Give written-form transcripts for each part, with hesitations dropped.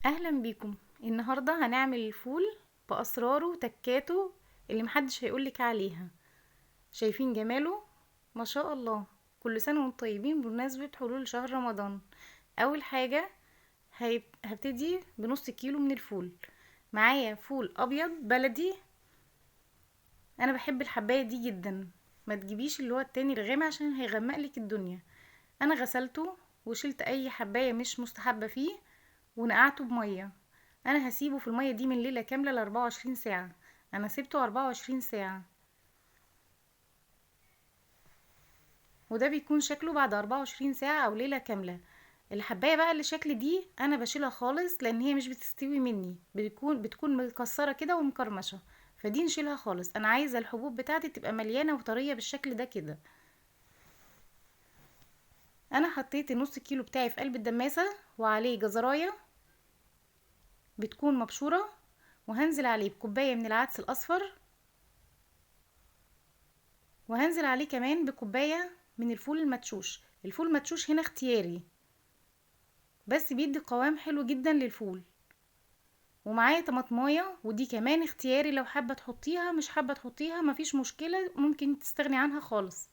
اهلا بيكم. النهارده هنعمل الفول باسراره وتكاته اللي محدش هيقولك عليها. شايفين جماله؟ ما شاء الله. كل سنه وانتم طيبين بمناسبه حلول شهر رمضان. اول حاجه هبتدي بنص كيلو من الفول. معايا فول ابيض بلدي. انا بحب الحبايه دي جدا. ما تجيبيش اللي هو التاني الغامق عشان هيغمق لك الدنيا. انا غسلته وشلت اي حبايه مش مستحبه فيه ونقعته بميه. انا هسيبه في الميه دي من ليله كامله ل 24 ساعه. انا سيبته 24 ساعه، وده بيكون شكله بعد 24 ساعه او ليله كامله. الحبايه بقى اللي شكل دي انا بشيلها خالص لان هي مش بتستوي مني، بتكون مكسره كده ومكرمشه. فدي نشيلها خالص. انا عايزه الحبوب بتاعتي تبقى مليانه وطريه بالشكل ده كده. انا حطيت النص كيلو بتاعي في قلب الدماسه وعليه جزرايه بتكون مبشوره، وهنزل عليه بكوبايه من العدس الاصفر، وهنزل عليه كمان بكوباية من الفول المدشوش. الفول المدشوش هنا اختياري، بس بيدي قوام حلو جدا للفول. ومعايا طماطمايه ودي كمان اختياري، لو حابة تحطيها مش حابة تحطيها مفيش مشكلة، ممكن تستغني عنها خالص.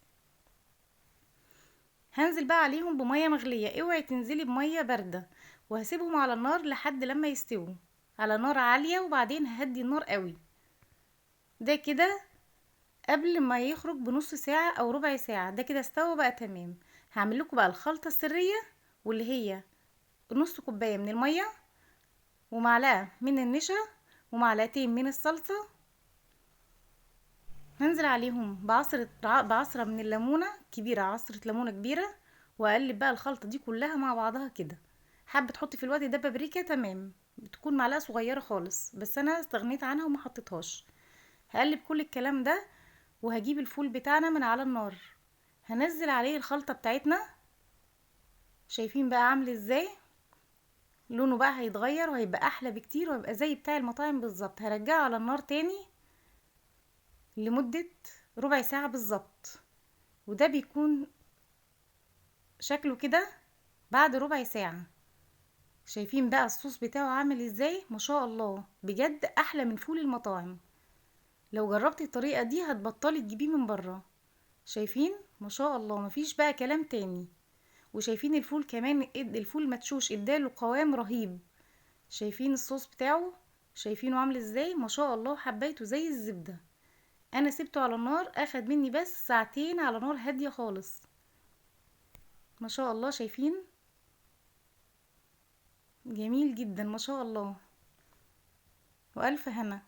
هنزل بقى عليهم بمية مغلية، اوعي تنزلي بمية باردة. وهسيبهم على النار لحد لما يستووا على نار عالية، وبعدين ههدي النار قوي. ده كده قبل ما يخرج بنص ساعة او ربع ساعة، ده كده استوى بقى تمام. هعمل لكم بقى الخلطة السرية، واللي هي نص كوباية من المية، ومعلقة من النشا، ومعلقتين من الصلصة. هنزل عليهم بعصرة من الليمونة كبيرة، عصرة ليمونة كبيرة. واقلب بقى الخلطة دي كلها مع بعضها كده. حابة تحطي في الوقت ده بابريكا تمام، بتكون معلقة صغيرة خالص، بس انا استغنيت عنها وما حطيتهاش. هقلب كل الكلام ده، وهجيب الفول بتاعنا من على النار، هنزل عليه الخلطة بتاعتنا. شايفين بقى عامل ازاي؟ لونه بقى هيتغير وهيبقى احلى بكتير، وهيبقى زي بتاع المطاعم بالظبط. هرجعه على النار تاني لمدة ربع ساعة بالظبط، وده بيكون شكله كده بعد ربع ساعة. شايفين بقى الصوص بتاعه عامل ازاي؟ ما شاء الله، بجد احلى من فول المطاعم. لو جربتي الطريقة دي هتبطلي تجيبيه من بره. شايفين؟ ما شاء الله، مفيش بقى كلام تاني. وشايفين الفول كمان، الفول مدشوش اداله قوام رهيب. شايفين الصوص بتاعه؟ شايفينه عامل ازاي؟ ما شاء الله، حبيته زي الزبدة. انا سبته على النار اخد مني بس ساعتين على نار هادية خالص. ما شاء الله، شايفين؟ جميل جدا ما شاء الله. والف هنا.